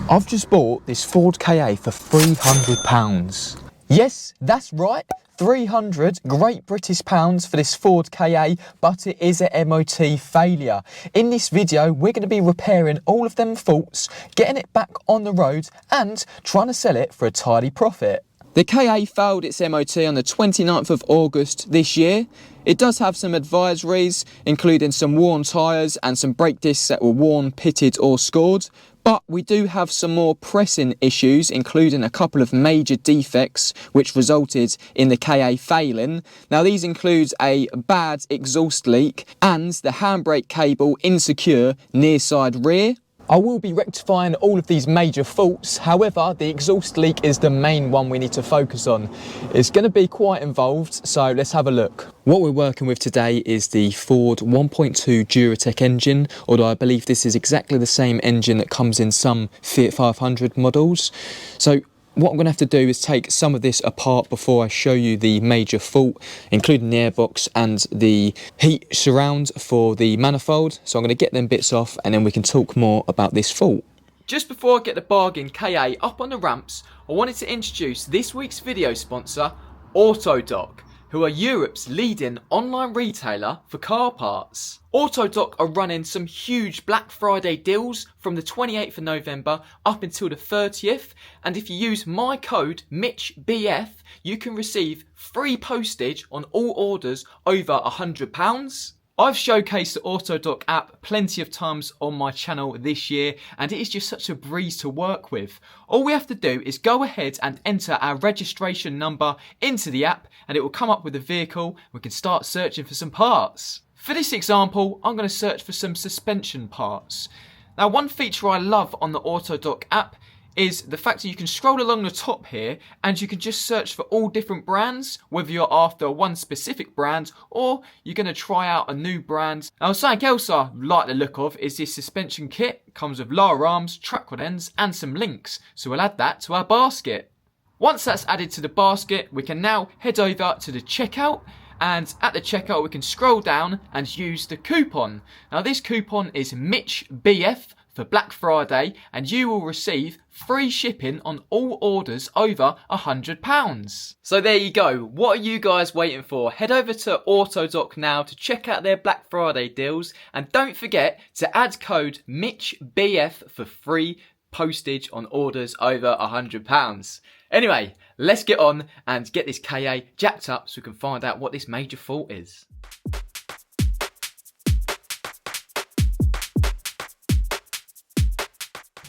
I've just bought this Ford Ka for £300. Yes, that's right, 300 Great British pounds for this Ford Ka, but it is a MOT failure. In this video, we're going to be repairing all of them faults, getting it back on the road and trying to sell it for a tidy profit. The Ka failed its MOT on the 29th of August this year. It does have some advisories, including some worn tyres and some brake discs that were worn, pitted or scored. But we do have some more pressing issues, including a couple of major defects which resulted in the Ka failing. Now these include a bad exhaust leak and the handbrake cable insecure near side rear. I will be rectifying all of these major faults, however the exhaust leak is the main one we need to focus on. It's going to be quite involved, so let's have a look. What we're working with today is the Ford 1.2 Duratec engine, although I believe this is exactly the same engine that comes in some Fiat 500 models. So what I'm going to have to do is take some of this apart before I show you the major fault, including the airbox and the heat surround for the manifold. So I'm going to get them bits off and then we can talk more about this fault. Just before I get the bargain Ka up on the ramps, I wanted to introduce this week's video sponsor, Autodoc, who are Europe's leading online retailer for car parts. Autodoc are running some huge Black Friday deals from the 28th of November up until the 30th, and if you use my code MitchBF, you can receive free postage on all orders over £100. I've showcased the Autodoc app plenty of times on my channel this year, and it is just such a breeze to work with. All we have to do is go ahead and enter our registration number into the app and it will come up with a vehicle. We can start searching for some parts. For this example, I'm going to search for some suspension parts. Now, one feature I love on the Autodoc app is the fact that you can scroll along the top here and you can just search for all different brands, whether you're after one specific brand or you're going to try out a new brand. Now, something else I like the look of is this suspension kit. It comes with lower arms, track rod ends and some links, so we'll add that to our basket. Once that's added to the basket, we can now head over to the checkout, and at the checkout we can scroll down and use the coupon. Now this coupon is MitchBF for Black Friday, and you will receive free shipping on all orders over £100. So there you go. What are you guys waiting for? Head over to Autodoc now to check out their Black Friday deals, and don't forget to add code MitchBF for free postage on orders over £100. Anyway, let's get on and get this Ka jacked up so we can find out what this major fault is.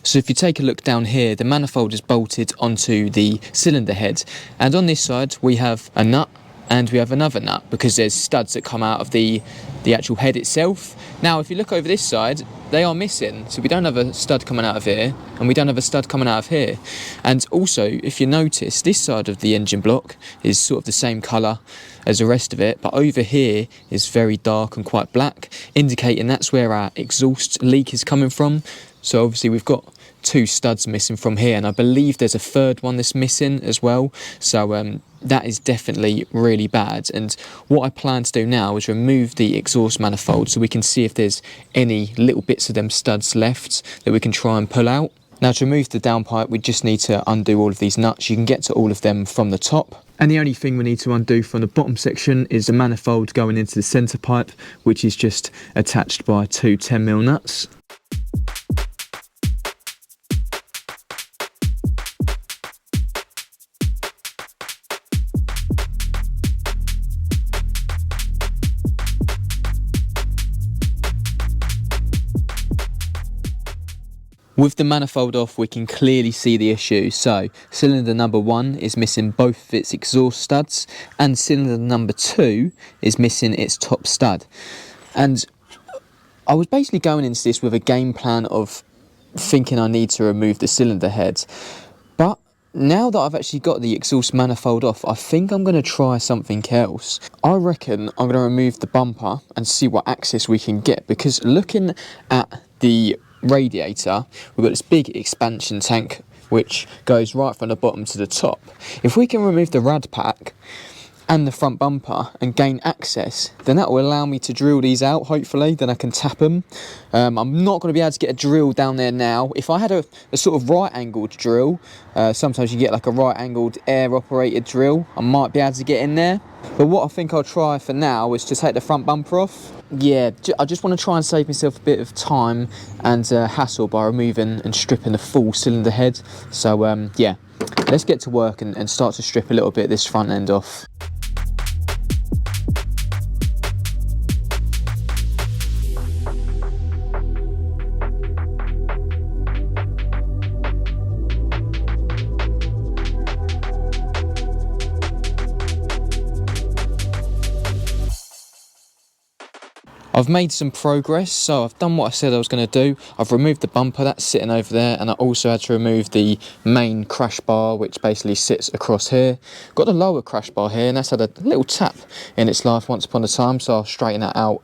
So if you take a look down here, the manifold is bolted onto the cylinder head, and on this side we have a nut and we have another nut because there's studs that come out of the actual head itself. Now if you look over this side, they are missing, so we don't have a stud coming out of here and we don't have a stud coming out of here. And also, if you notice, this side of the engine block is sort of the same colour as the rest of it, but over here is very dark and quite black, indicating that's where our exhaust leak is coming from. So obviously we've got two studs missing from here, and I believe there's a third one that's missing as well. So that is definitely really bad. And what I plan to do now is remove the exhaust manifold so we can see if there's any little bits of them studs left that we can try and pull out. Now to remove the downpipe, we just need to undo all of these nuts. You can get to all of them from the top. And the only thing we need to undo from the bottom section is the manifold going into the centre pipe, which is just attached by two 10mm nuts. With the manifold off, we can clearly see the issue. So cylinder number 1 is missing both of its exhaust studs, and cylinder number 2 is missing its top stud. And I was basically going into this with a game plan of thinking I need to remove the cylinder head. But now that I've actually got the exhaust manifold off, I think I'm going to try something else. I reckon I'm going to remove the bumper and see what access we can get, because looking at the radiator, we've got this big expansion tank which goes right from the bottom to the top. If we can remove the rad pack and the front bumper and gain access, then that will allow me to drill these out, hopefully. Then I can tap them I'm not going to be able to get a drill down there now. If I had a sort of right angled drill, sometimes you get like a right angled air operated drill, I might be able to get in there. But what I think I'll try for now is to take the front bumper off. Yeah, I just want to try and save myself a bit of time and hassle by removing and stripping the full cylinder head. So yeah, let's get to work and start to strip a little bit of this front end off. I've made some progress, so I've done what I said I was going to do. I've removed the bumper, that's sitting over there, and I also had to remove the main crash bar, which basically sits across here. Got the lower crash bar here, and that's had a little tap in its life once upon a time, so I'll straighten that out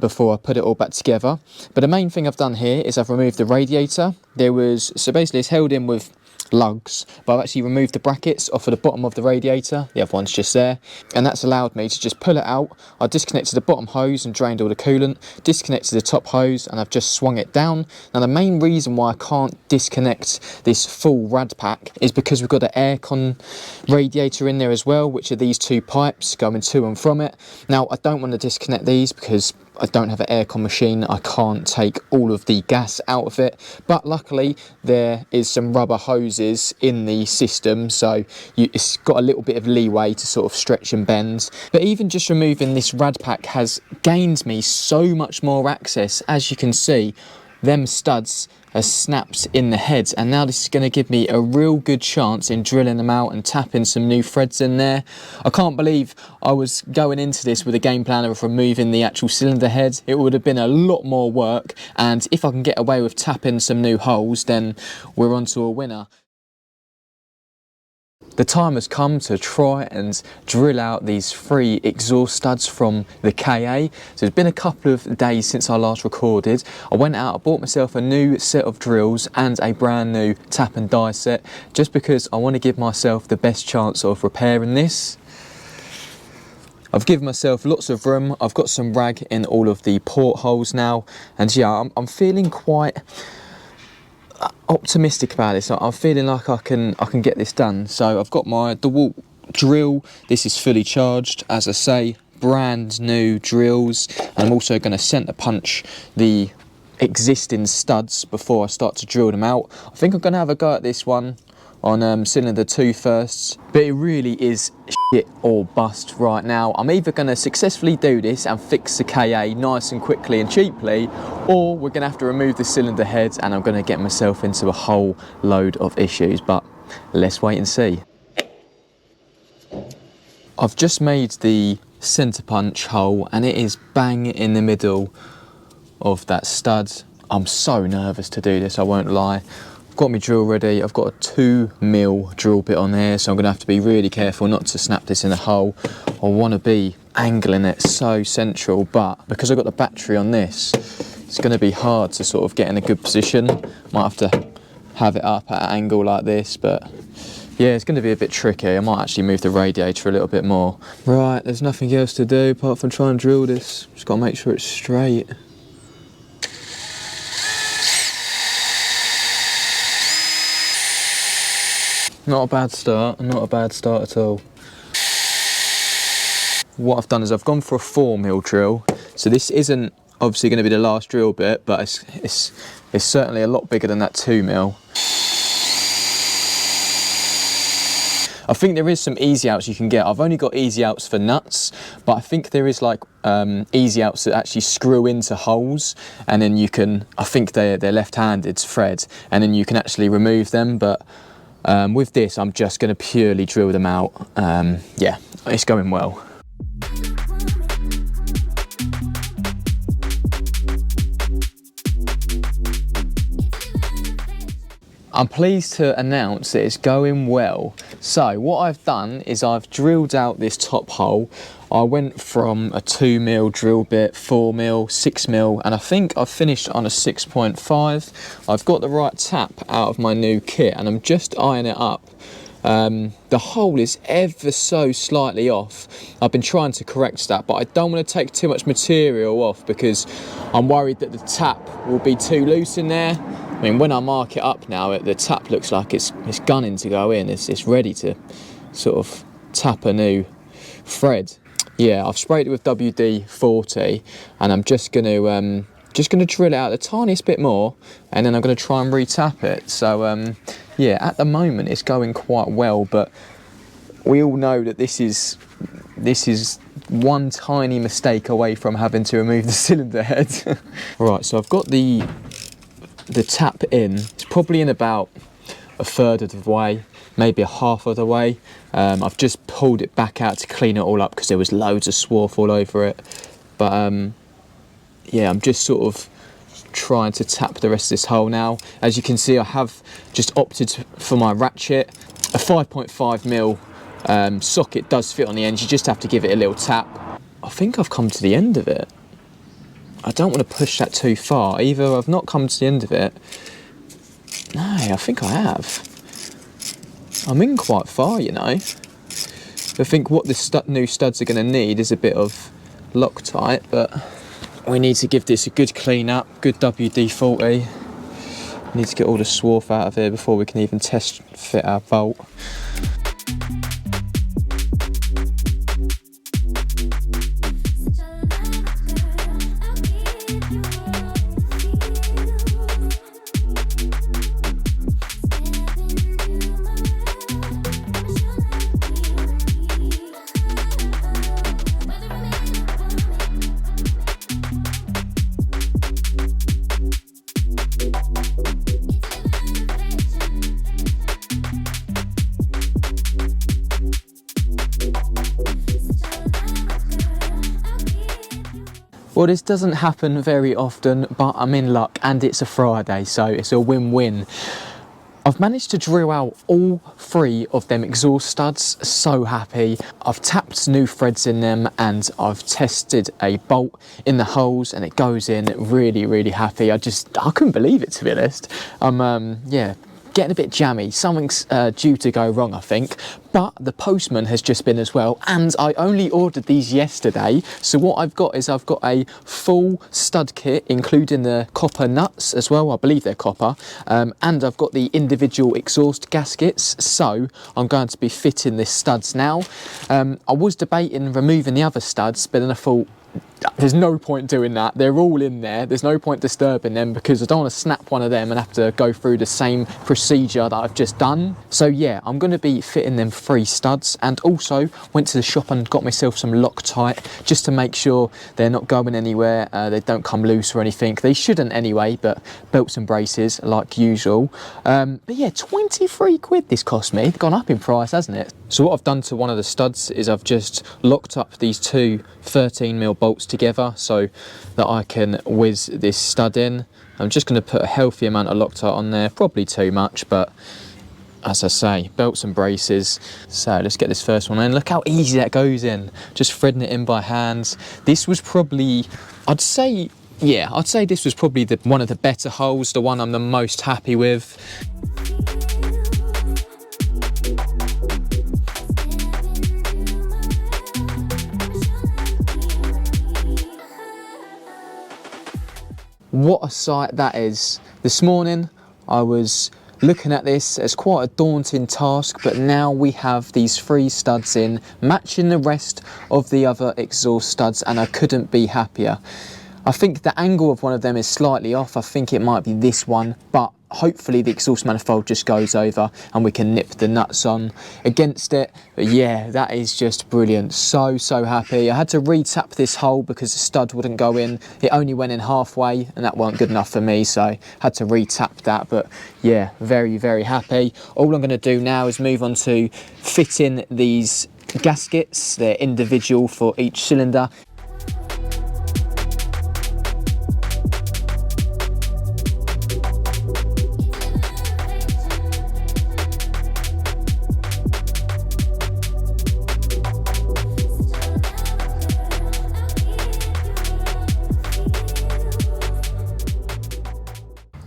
before I put it all back together. But the main thing I've done here is I've removed the radiator. So basically it's held in with lugs, but I've actually removed the brackets off of the bottom of the radiator. The other one's just there, and that's allowed me to just pull it out. I disconnected the bottom hose and drained all the coolant, disconnected the top hose, and I've just swung it down. Now the main reason why I can't disconnect this full rad pack is because we've got an aircon radiator in there as well, which are these two pipes going to and from it. Now I don't want to disconnect these because I don't have an aircon machine. I can't take all of the gas out of it, but luckily there is some rubber hoses in the system, so it's got a little bit of leeway to sort of stretch and bend. But even just removing this rad pack has gained me so much more access. As you can see, them studs are snapped in the heads, and now this is going to give me a real good chance in drilling them out and tapping some new threads in there. I can't believe I was going into this with a game plan of removing the actual cylinder head. It would have been a lot more work, and if I can get away with tapping some new holes, then we're on to a winner. The time has come to try and drill out these 3 exhaust studs from the KA. So it's been a couple of days since I last recorded. I went out, I bought myself a new set of drills and a brand new tap and die set, just because I want to give myself the best chance of repairing this. I've given myself lots of room. I've got some rag in all of the portholes now, and yeah, I'm feeling quite optimistic about this. I'm feeling like I can get this done. So I've got my DeWalt drill. This is fully charged, as I say, brand new drills. And I'm also going to centre punch the existing studs before I start to drill them out. I think I'm going to have a go at this one on cylinder 2 first, but it really is shit or bust right now. I'm either going to successfully do this and fix the KA nice and quickly and cheaply, or we're going to have to remove the cylinder head and I'm going to get myself into a whole load of issues. But let's wait and see. I've just made the centre punch hole and it is bang in the middle of that stud. I'm so nervous to do this, I won't lie. Got my drill ready. I've got a 2mm drill bit on there, so I'm going to have to be really careful not to snap this in a hole. I want to be angling it so central, but because I've got the battery on this, it's going to be hard to sort of get in a good position. Might have to have it up at an angle like this, but yeah, it's going to be a bit tricky. I might actually move the radiator a little bit more. Right, there's nothing else to do apart from try and drill this. Just got to make sure it's straight. Not a bad start, not a bad start at all. What I've done is I've gone for a 4mm drill. So this isn't obviously going to be the last drill bit, but it's certainly a lot bigger than that 2mm. I think there is some easy outs you can get. I've only got easy outs for nuts, but I think there is like easy outs that actually screw into holes, and then you can, I think they're left-handed thread, and then you can actually remove them. But with this, I'm just going to purely drill them out. Yeah, it's going well. I'm pleased to announce that it's going well. So what I've done is I've drilled out this top hole. I went from a 2mm drill bit, 4mm, 6mm, and I think I've finished on a 6.5. I've got the right tap out of my new kit and I'm just eyeing it up The hole is ever so slightly off. I've been trying to correct that, but I don't want to take too much material off because I'm worried that the tap will be too loose in there. I mean, when I mark it up now, the tap looks like it's gunning to go in. It's ready to sort of tap a new thread. Yeah, I've sprayed it with WD-40, and I'm just going to drill it out the tiniest bit more, and then I'm going to try and re-tap it. So yeah, at the moment it's going quite well, but we all know that this is one tiny mistake away from having to remove the cylinder head. Right, so I've got the tap in. It's probably in about a third of the way, maybe a half of the way. I've just pulled it back out to clean it all up because there was loads of swarf all over it. But yeah, I'm just sort of trying to tap the rest of this hole now. As you can see, I have just opted for my ratchet. A 5.5mm socket does fit on the end. You just have to give it a little tap. I think I've come to the end of it. I don't want to push that too far. Either I've not come to the end of it. No, I think I have. I'm in quite far, you know. I think what the new studs are going to need is a bit of Loctite, but we need to give this a good clean up, good WD-40. Need to get all the swarf out of here before we can even test fit our bolt. Well, this doesn't happen very often, but I'm in luck, and it's a Friday, so it's a win-win. I've managed to drill out all 3 of them exhaust studs. So happy. I've tapped new threads in them, and I've tested a bolt in the holes, and it goes in. Really, really happy. I couldn't believe it, to be honest. Yeah, getting a bit jammy. Something's due to go wrong, I think. But the postman has just been as well, and I only ordered these yesterday. So what I've got is I've got a full stud kit, including the copper nuts as well. I believe they're copper. And I've got the individual exhaust gaskets. So I'm going to be fitting the studs now. I was debating removing the other studs, but then I thought, there's no point doing that. They're all in there. There's no point disturbing them because I don't want to snap one of them and have to go through the same procedure that I've just done. So yeah, I'm going to be fitting them 3 studs, and also went to the shop and got myself some Loctite just to make sure they're not going anywhere. They don't come loose or anything. They shouldn't anyway, but belts and braces like usual. But yeah, 23 quid this cost me. It's gone up in price, hasn't it? So what I've done to one of the studs is I've just locked up these 2 13mm bolts together so that I can whiz this stud in. I'm just going to put a healthy amount of Loctite on there, probably too much, but as I say, belts and braces. So let's get this first one in. Look how easy that goes in, just threading it in by hand. This was probably, I'd say this was probably one of the better holes, the one I'm the most happy with. What a sight that is. This morning I was looking at this as quite a daunting task, but now we have these 3 studs in, matching the rest of the other exhaust studs, and I couldn't be happier. I think the angle of one of them is slightly off. I think it might be this one, but hopefully the exhaust manifold just goes over and we can nip the nuts on against it. But yeah, that is just brilliant. So happy. I had to re-tap this hole because the stud wouldn't go in. It only went in halfway, and that wasn't good enough for me, so I had to re-tap that. But yeah, very happy. All I'm going to do now is move on to fitting these gaskets. They're individual for each cylinder.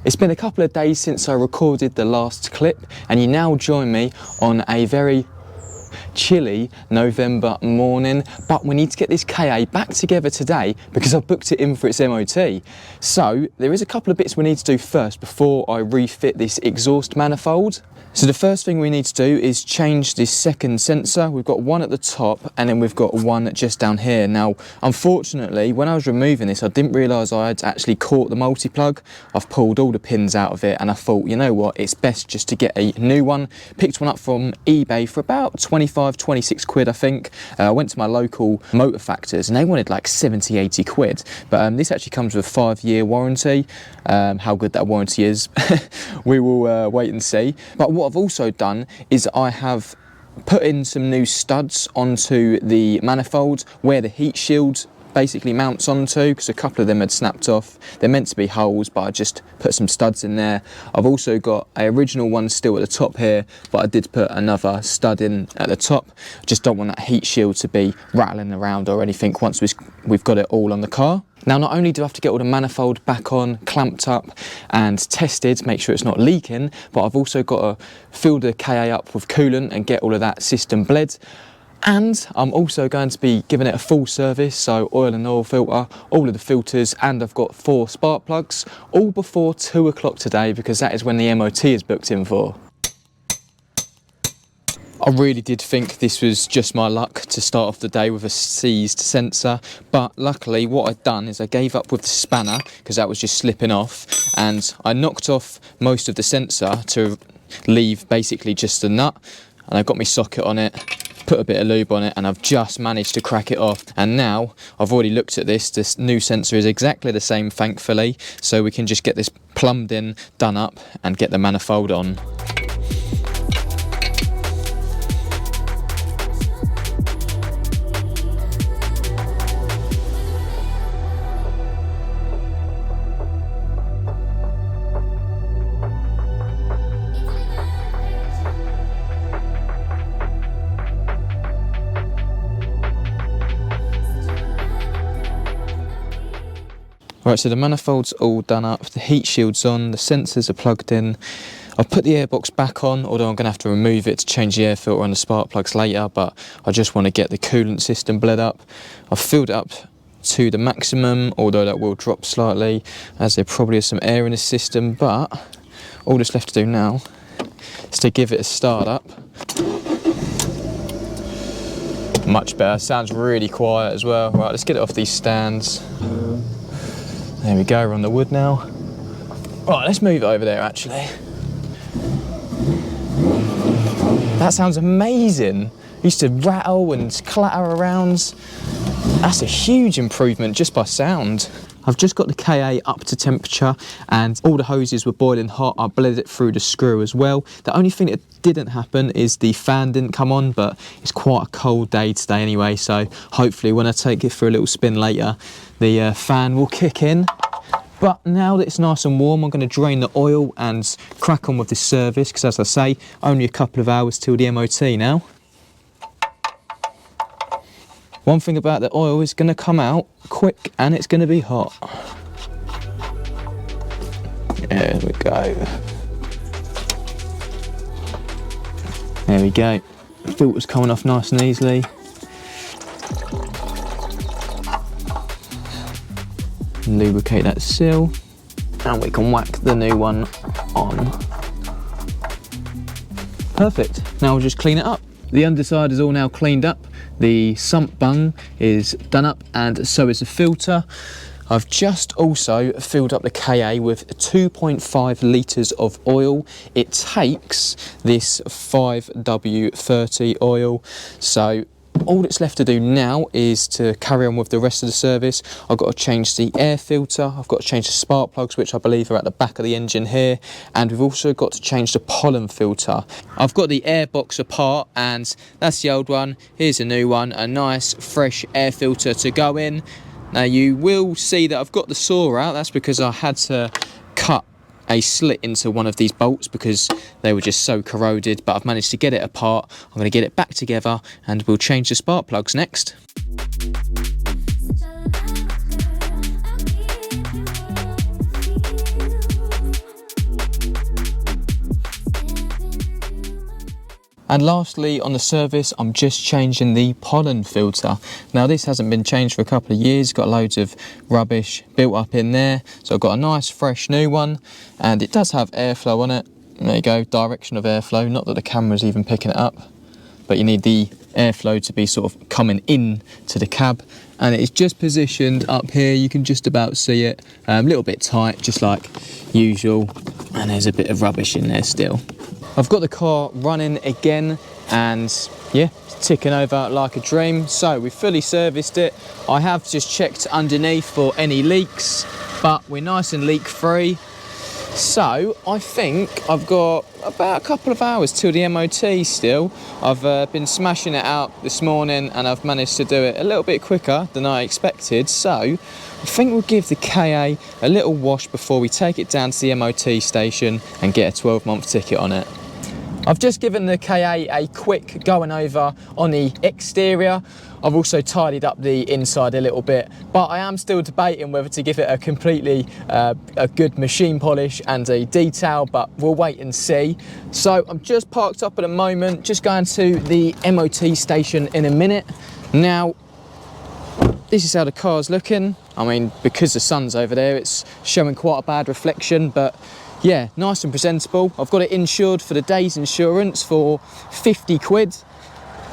It's been a couple of days since I recorded the last clip, and you now join me on a very chilly November morning, but we need to get this KA back together today because I've booked it in for its MOT. So there is a couple of bits we need to do first before I refit this exhaust manifold. So the first thing we need to do is change this second sensor. We've got one at the top and then we've got one just down here. Now, unfortunately, when I was removing this, I didn't realise I had actually caught the multi-plug. I've pulled all the pins out of it and I thought, you know what, it's best just to get a new one. Picked one up from eBay for about 25, 26 quid, I think. I went to my local motor factors and they wanted like 70, 80 quid. But this actually comes with a 5-year warranty. How good that warranty is, we will wait and see. But what I've also done is I have put in some new studs onto the manifold where the heat shield basically mounts onto, because a couple of them had snapped off. They're meant to be holes, but I just put some studs in there. I've also got an original one still at the top here, but I did put another stud in at the top. I just don't want that heat shield to be rattling around or anything once we've got it all on the car. Now, not only do I have to get all the manifold back on, clamped up and tested, make sure it's not leaking, but I've also got to fill the KA up with coolant and get all of that system bled. And I'm also going to be giving it a full service, so oil and oil filter, all of the filters, and I've got 4 spark plugs, all before 2 o'clock today, because that is when the MOT is booked in for. I really did think this was just my luck to start off the day with a seized sensor, but luckily what I'd done is I gave up with the spanner because that was just slipping off, and I knocked off most of the sensor to leave basically just the nut, and I got my socket on it, put a bit of lube on it, and I've just managed to crack it off. And now I've already looked at this new sensor is exactly the same, thankfully, so we can just get this plumbed in, done up, and get the manifold on. Right, so the manifold's all done up, the heat shield's on, the sensors are plugged in. I've put the airbox back on, although I'm going to have to remove it to change the air filter and the spark plugs later, but I just want to get the coolant system bled up. I've filled it up to the maximum, although that will drop slightly, as there probably is some air in the system, but all that's left to do now is to give it a start up. Much better, sounds really quiet as well. Right, let's get it off these stands. There we go, we're on the wood now. Right, let's move it over there actually. That sounds amazing. It used to rattle and clatter around. That's a huge improvement just by sound. I've just got the KA up to temperature and all the hoses were boiling hot. I bled it through the screw as well. The only thing that didn't happen is the fan didn't come on, but it's quite a cold day today anyway, so hopefully when I take it for a little spin later, the fan will kick in. But now that it's nice and warm, I'm going to drain the oil and crack on with this service, because as I say, only a couple of hours till the MOT now. One thing about the oil is going to come out quick and it's going to be hot. There we go. There we go. The filter's coming off nice and easily. Lubricate that seal and we can whack the new one on. Perfect. Now we'll just clean it up. The underside is all now cleaned up. The sump bung is done up and so is the filter. I've just also filled up the KA with 2.5 litres of oil. It takes this 5W30 oil, so all that's left to do now is to carry on with the rest of the service. I've got to change the air filter, I've got to change the spark plugs, which I believe are at the back of the engine here, and we've also got to change the pollen filter. I've got the air box apart and that's the old one, here's a new one, a nice fresh air filter to go in. Now you will see that I've got the saw out, that's because I had to cut a slit into one of these bolts because they were just so corroded, but I've managed to get it apart. I'm going to get it back together and we'll change the spark plugs next. And lastly, on the service, I'm just changing the pollen filter. Now this hasn't been changed for a couple of years, got loads of rubbish built up in there. So I've got a nice fresh new one, and it does have airflow on it. There you go, direction of airflow, not that the camera's even picking it up, but you need the airflow to be sort of coming in to the cab. And it's just positioned up here, you can just about see it, a little bit tight, just like usual, and there's a bit of rubbish in there still. I've got the car running again, and yeah, it's ticking over like a dream. So we've fully serviced it. I have just checked underneath for any leaks, but we're nice and leak free. So I think I've got about a couple of hours till the MOT still. I've been smashing it out this morning, and I've managed to do it a little bit quicker than I expected. So I think we'll give the KA a little wash before we take it down to the MOT station and get a 12-month ticket on it. I've just given the KA a quick going over on the exterior. I've also tidied up the inside a little bit, but I am still debating whether to give it a completely a good machine polish and a detail, but we'll wait and see. So I'm just parked up at the moment, just going to the MOT station in a minute. Now, this is how the car's looking. I mean, because the sun's over there, it's showing quite a bad reflection, but yeah, nice and presentable. I've got it insured for the day's insurance for 50 quid.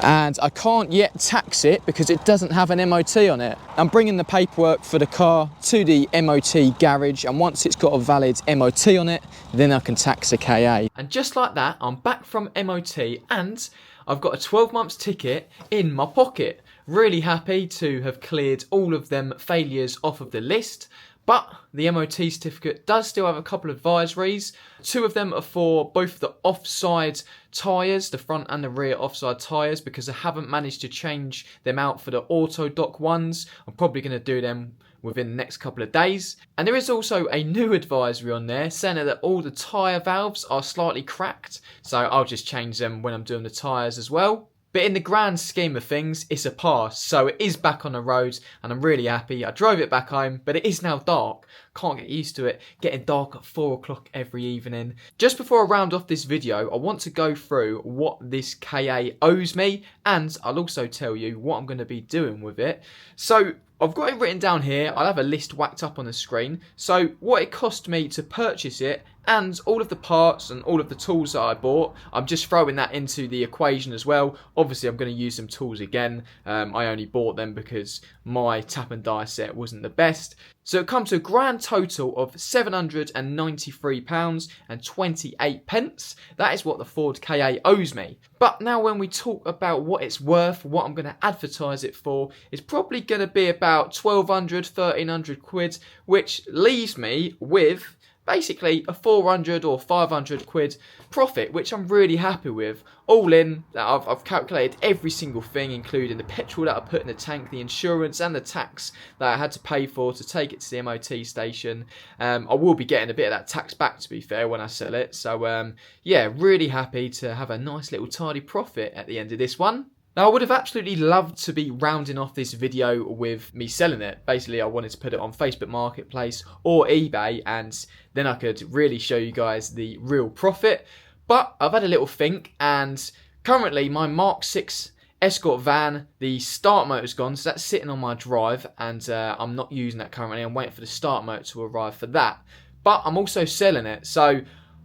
And I can't yet tax it because it doesn't have an MOT on it. I'm bringing the paperwork for the car to the MOT garage, and once it's got a valid MOT on it, then I can tax the KA. And just like that, I'm back from MOT and I've got a 12 months ticket in my pocket. Really happy to have cleared all of them failures off of the list. But the MOT certificate does still have a couple of advisories. 2 of them are for both the offside tyres, the front and the rear offside tyres, because I haven't managed to change them out for the Autodoc ones. I'm probably going to do them within the next couple of days. And there is also a new advisory on there saying that all the tyre valves are slightly cracked. So I'll just change them when I'm doing the tyres as well. But in the grand scheme of things, it's a pass. So it is back on the road and I'm really happy. I drove it back home, but it is now dark. Can't get used to it getting dark at 4 o'clock every evening. Just before I round off this video, I want to go through what this KA owes me, and I'll also tell you what I'm going to be doing with it. So I've got it written down here. I'll have a list whacked up on the screen. So what it cost me to purchase it, and all of the parts and all of the tools that I bought, I'm just throwing that into the equation as well. Obviously, I'm going to use some tools again. I only bought them because my tap and die set wasn't the best. So it comes to a grand total of £793.28. That is what the Ford KA owes me. But now when we talk about what it's worth, what I'm going to advertise it for, it's probably going to be about 1,200, 1,300 quid, which leaves me with basically a 400 or 500 quid profit, which I'm really happy with. All in, I've calculated every single thing, including the petrol that I put in the tank, the insurance and the tax that I had to pay for to take it to the MOT station. I will be getting a bit of that tax back, to be fair, when I sell it. So yeah, really happy to have a nice little tidy profit at the end of this one. Now, I would have absolutely loved to be rounding off this video with me selling it. Basically, I wanted to put it on Facebook Marketplace or eBay, and then I could really show you guys the real profit. But I've had a little think, and currently my Mark 6 Escort van, the start motor's gone, so that's sitting on my drive, and I'm not using that currently. I'm waiting for the start motor to arrive for that. But I'm also selling it, so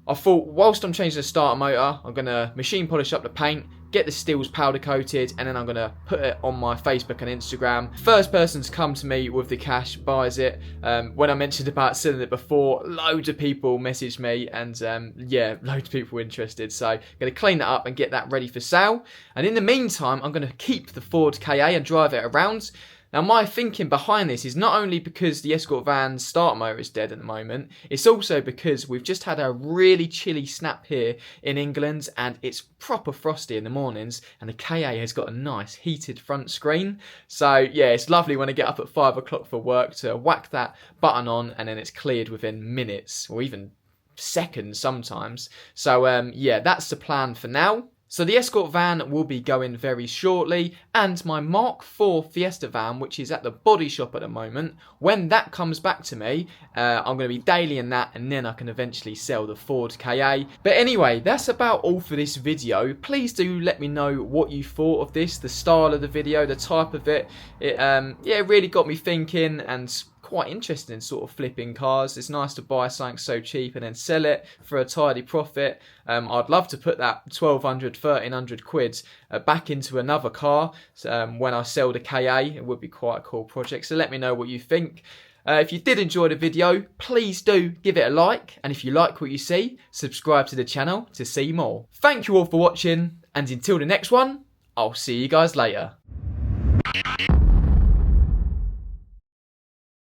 I thought whilst I'm changing the starter motor, I'm going to machine polish up the paint, get the steels powder coated, and then I'm going to put it on my Facebook and Instagram. First person to come to me with the cash buys it. When I mentioned about selling it before, loads of people messaged me, and yeah, loads of people were interested. So I'm going to clean that up and get that ready for sale. And in the meantime, I'm going to keep the Ford KA and drive it around. Now, my thinking behind this is not only because the Escort van's start motor is dead at the moment, it's also because we've just had a really chilly snap here in England, and it's proper frosty in the mornings, and the KA has got a nice heated front screen. So yeah, it's lovely when I get up at 5 o'clock for work to whack that button on, and then it's cleared within minutes or even seconds sometimes. So yeah, that's the plan for now. So the Escort van will be going very shortly, and my Mark IV Fiesta van, which is at the body shop at the moment, when that comes back to me, I'm going to be dailying that, and then I can eventually sell the Ford Ka. But anyway, that's about all for this video. Please do let me know what you thought of this, the style of the video, the type of it. It really got me thinking, and quite interesting sort of flipping cars. It's nice to buy something so cheap and then sell it for a tidy profit. I'd love to put that 1,200, 1,300 quid back into another car when I sell the Ka. It would be quite a cool project, so let me know what you think. If you did enjoy the video, please do give it a like, and if you like what you see, subscribe to the channel to see more. Thank you all for watching, and until the next one, I'll see you guys later.